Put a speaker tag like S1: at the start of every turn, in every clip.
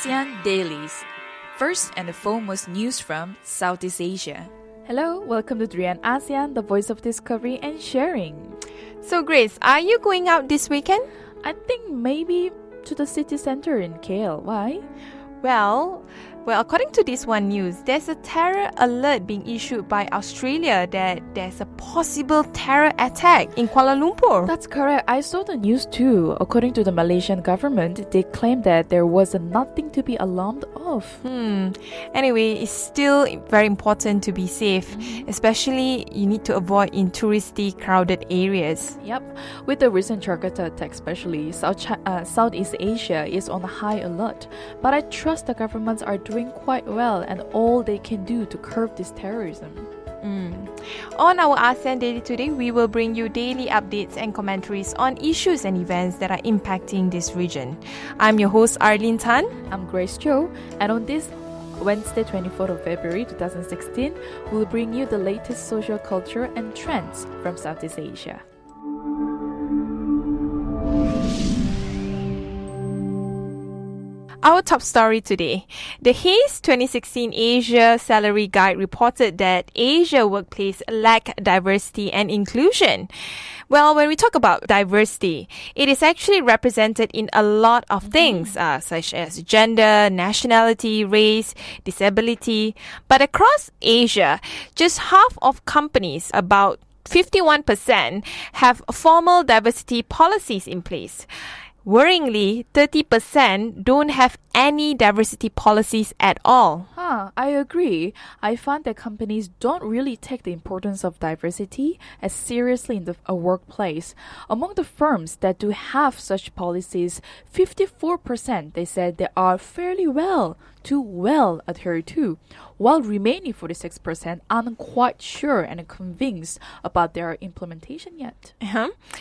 S1: ASEAN Dailies. First and the foremost news from Southeast Asia.
S2: Hello, welcome to 3 ASEAN, the voice of discovery and sharing.
S3: So Grace, are you going out this weekend?
S2: I think maybe to the city center in KL. Why?
S3: Well, according to this one news, there's a terror alert being issued by Australia that there's a possible terror attack in Kuala Lumpur.
S2: That's correct. I saw the news too. According to the Malaysian government, they claimed that there was nothing to be alarmed of.
S3: Anyway, it's still very important to be safe, especially you need to avoid in touristy crowded areas.
S2: Yep. With the recent Jakarta attack especially, Southeast Asia is on high alert. But I trust the governments are doing quite well and all they can do to curb this terrorism.
S3: On our ASEAN Daily today, we will bring you daily updates and commentaries on issues and events that are impacting this region. I'm your host Arlene Tan.
S2: I'm Grace Cho, and on this Wednesday, 24th of February 2016, we'll bring you the latest social culture and trends from Southeast Asia.
S3: Our top story today. The Hayes 2016 Asia Salary Guide reported that Asia workplace lack diversity and inclusion. Well, when we talk about diversity, it is actually represented in a lot of things, such as gender, nationality, race, disability. But across Asia, just half of companies, about 51%, have formal diversity policies in place. Worryingly, 30% don't have any diversity policies at all.
S2: I agree. I find that companies don't really take the importance of diversity as seriously in a workplace. Among the firms that do have such policies, 54% they said they are fairly well adhered to, while remaining 46% aren't quite sure and convinced about their implementation yet.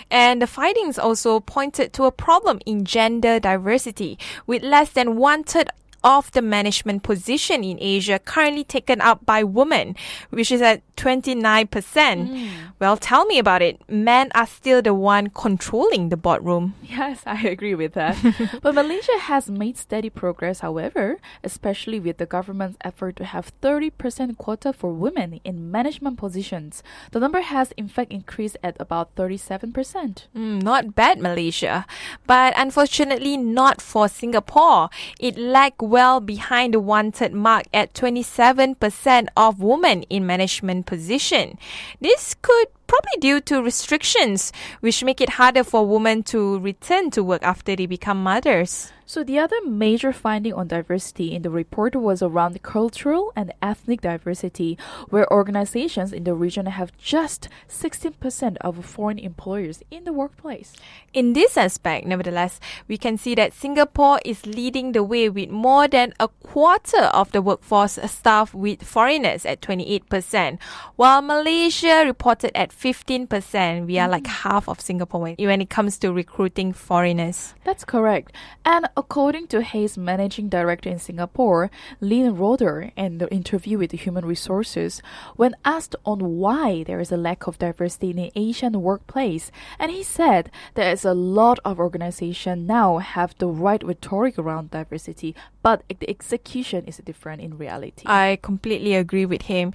S3: And the findings also pointed to a problem in gender diversity, with less than one-third of the management position in Asia currently taken up by women, which is at 29%. Well, tell me about it. Men are still the one controlling the boardroom.
S2: Yes, I agree with that. But Malaysia has made steady progress, however, especially with the government's effort to have 30% quota for women in management positions. The number has in fact increased at about 37%.
S3: Not bad, Malaysia. But unfortunately not for Singapore. It lagged well behind the wanted mark at 27% of women in management position. This could probably due to restrictions, which make it harder for women to return to work after they become mothers.
S2: So the other major finding on diversity in the report was around cultural and ethnic diversity, where organizations in the region have just 16% of foreign employers in the workplace.
S3: In this aspect, nevertheless, we can see that Singapore is leading the way with more than a quarter of the workforce staffed with foreigners at 28%, while Malaysia reported at 15%. We are like half of Singapore when it comes to recruiting foreigners.
S2: That's correct. And according to Hayes Managing Director in Singapore, Lynn Roder, in the interview with Human Resources, when asked on why there is a lack of diversity in the Asian workplace, and he said there is a lot of organizations now have the right rhetoric around diversity, but the execution is different in reality.
S3: I completely agree with him.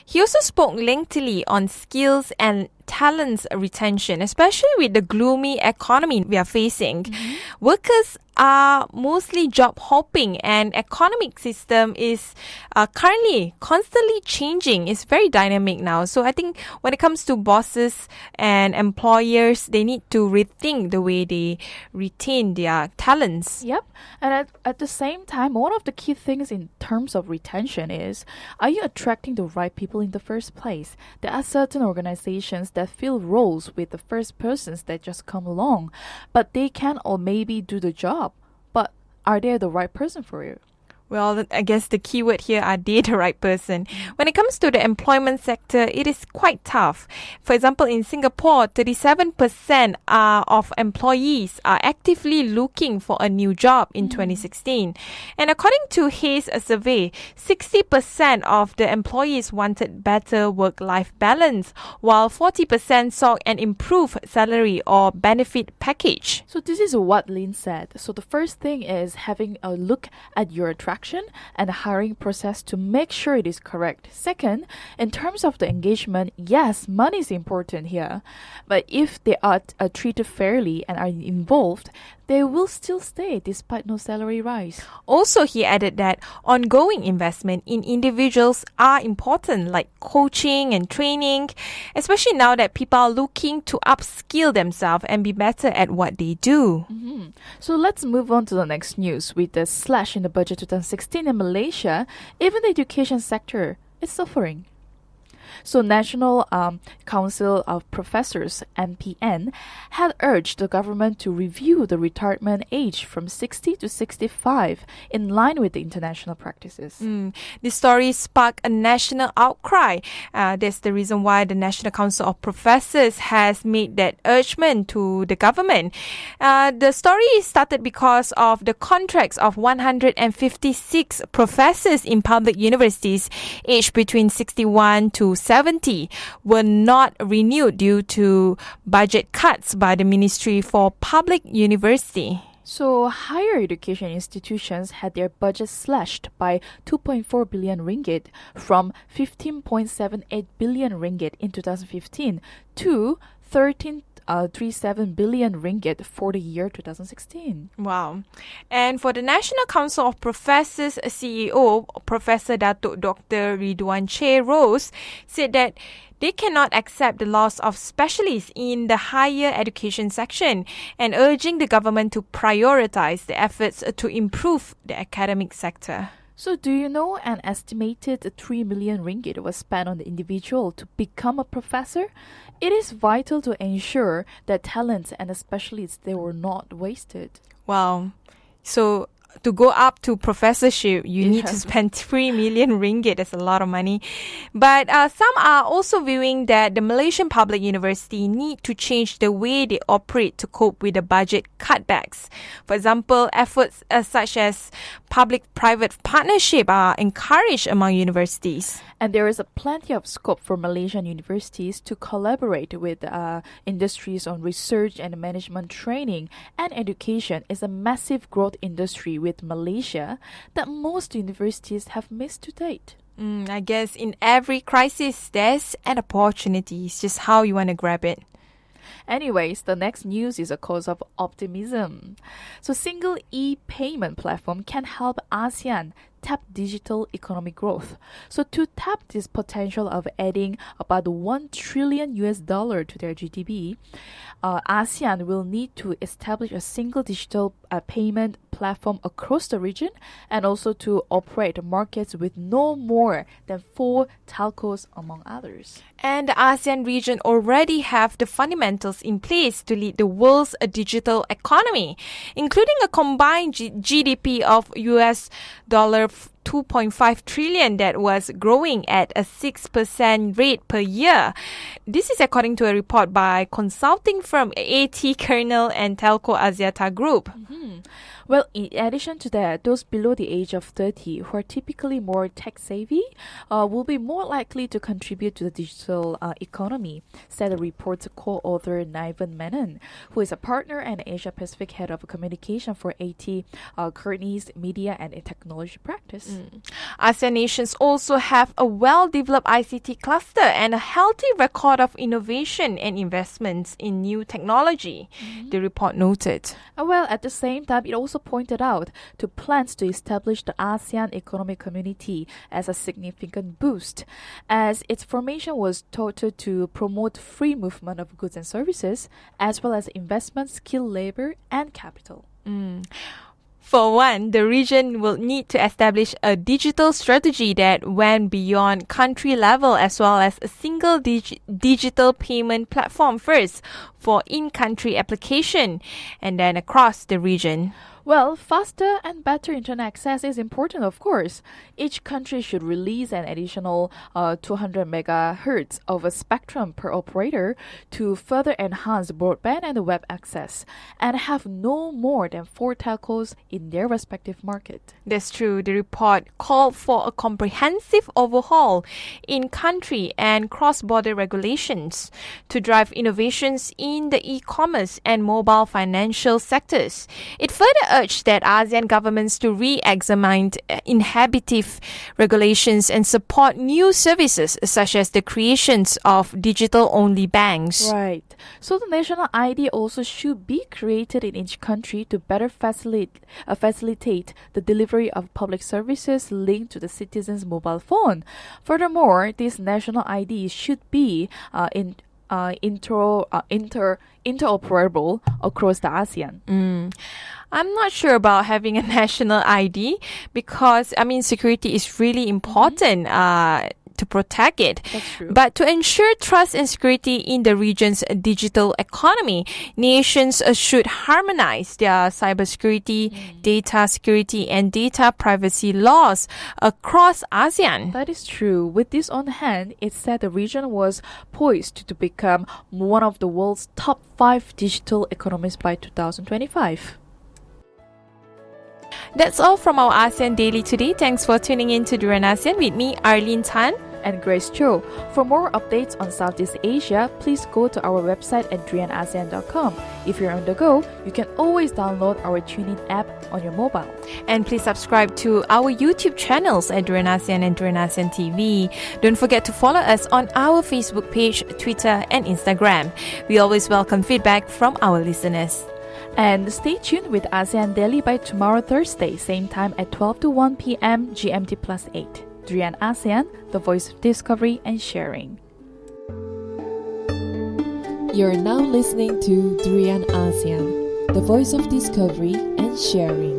S3: He also spoke lengthily on skills and talents retention, especially with the gloomy economy we are facing. Workers are mostly job hopping, and economic system is currently constantly changing. It's very dynamic now. So I think when it comes to bosses and employers, they need to rethink the way they retain their talents.
S2: Yep. And at the same time, one of the key things in terms of retention is, are you attracting the right people in the first place? There are certain organizations that fill roles with the first persons that just come along, but they can or maybe do the job. But are they the right person for you?
S3: Well, I guess the key word here are they the right person. When it comes to the employment sector, it is quite tough. For example, in Singapore, 37% of employees are actively looking for a new job in 2016. And according to Hayes' survey, 60% of the employees wanted better work-life balance, while 40% sought an improved salary or benefit package.
S2: So this is what Lynn said. So the first thing is having a look at your attraction and the hiring process to make sure it is correct. Second, in terms of the engagement, yes, money is important here. But if they are treated fairly and are involved, they will still stay despite no salary rise.
S3: Also, he added that ongoing investment in individuals are important, like coaching and training, especially now that people are looking to upskill themselves and be better at what they do.
S2: So let's move on to the next news. With the slash in the budget 2016 in Malaysia, even the education sector is suffering. So National Council of Professors, MPN, had urged the government to review the retirement age from 60 to 65 in line with the international practices.
S3: This story sparked a national outcry. That's the reason why the National Council of Professors has made that urgement to the government. The story started because of the contracts of 156 professors in public universities aged between 61 to 70 were not renewed due to budget cuts by the Ministry for Public University.
S2: So higher education institutions had their budget slashed by 2.4 billion ringgit from 15.78 billion ringgit in 2015 to 13.37 billion ringgit for the year 2016.
S3: Wow. And for the National Council of Professors CEO, Professor Datuk Dr. Ridwan Che Rose said that they cannot accept the loss of specialists in the higher education section and urging the government to prioritize the efforts to improve the academic sector.
S2: So do you know an estimated 3 million ringgit was spent on the individual to become a professor? It is vital to ensure that talents and the specialists they were not wasted.
S3: Wow. So to go up to professorship, you need to spend 3 million ringgit. That's a lot of money. But some are also viewing that the Malaysian Public University need to change the way they operate to cope with the budget cutbacks. For example, efforts such as public-private partnership are encouraged among universities.
S2: And there is plenty of scope for Malaysian universities to collaborate with industries on research and management training, and education is a massive growth industry with Malaysia that most universities have missed to date.
S3: I guess in every crisis, there's an opportunity. It's just how you want to grab it.
S2: Anyways, the next news is a cause of optimism. So single e-payment platform can help ASEAN tap digital economic growth. So to tap this potential of adding about $1 trillion to their GDP, ASEAN will need to establish a single digital payment platform across the region and also to operate markets with no more than 4 telcos among others.
S3: And the ASEAN region already have the fundamentals in place to lead the world's digital economy, including a combined GDP of US dollar 2.5 trillion that was growing at a 6% rate per year. This is according to a report by consulting firm AT Kernel and Telco Axiata Group.
S2: Well, in addition to that, those below the age of 30 who are typically more tech-savvy will be more likely to contribute to the digital economy, said the report's co-author Niven Menon, who is a partner and Asia-Pacific head of communication for AT Kearney's Media and Technology practice.
S3: ASEAN nations also have a well-developed ICT cluster and a healthy record of innovation and investments in new technology, the report noted.
S2: Well, at the same time, it also pointed out to plans to establish the ASEAN Economic Community as a significant boost, as its formation was touted to promote free movement of goods and services, as well as investment, skilled labor, and capital.
S3: For one, the region will need to establish a digital strategy that went beyond country level, as well as a single digital payment platform first for in-country application and then across the region.
S2: Well, faster and better internet access is important, of course. Each country should release an additional 200 megahertz of a spectrum per operator to further enhance broadband and web access, and have no more than 4 telcos in their respective market.
S3: That's true. The report called for a comprehensive overhaul in country and cross-border regulations to drive innovations in the e-commerce and mobile financial sectors. It further urged that ASEAN governments to re-examine inhibitive regulations and support new services such as the creations of digital-only banks.
S2: Right. So the national ID also should be created in each country to better facilitate the delivery of public services linked to the citizen's mobile phone. Furthermore, this national ID should be interoperable across the ASEAN.
S3: I'm not sure about having a national ID because, security is really important to protect it.
S2: That's true.
S3: But to ensure trust and security in the region's digital economy, nations should harmonize their cybersecurity, data security, and data privacy laws across ASEAN.
S2: That is true. With this on hand, it said the region was poised to become one of the world's top 5 digital economies by 2025.
S3: That's all from our ASEAN Daily today. Thanks for tuning in to Durian ASEAN with me, Arlene Tan
S2: and Grace Cho. For more updates on Southeast Asia, please go to our website at drianasean.com. If you're on the go, you can always download our TuneIn app on your mobile.
S3: And please subscribe to our YouTube channels at Durian ASEAN and Durian ASEAN TV. Don't forget to follow us on our Facebook page, Twitter, and Instagram. We always welcome feedback from our listeners.
S2: And stay tuned with ASEAN Daily by tomorrow Thursday, same time at 12 to 1 p.m. GMT plus 8. Drian ASEAN, the voice of discovery and sharing.
S4: You're now listening to Drian ASEAN, the voice of discovery and sharing.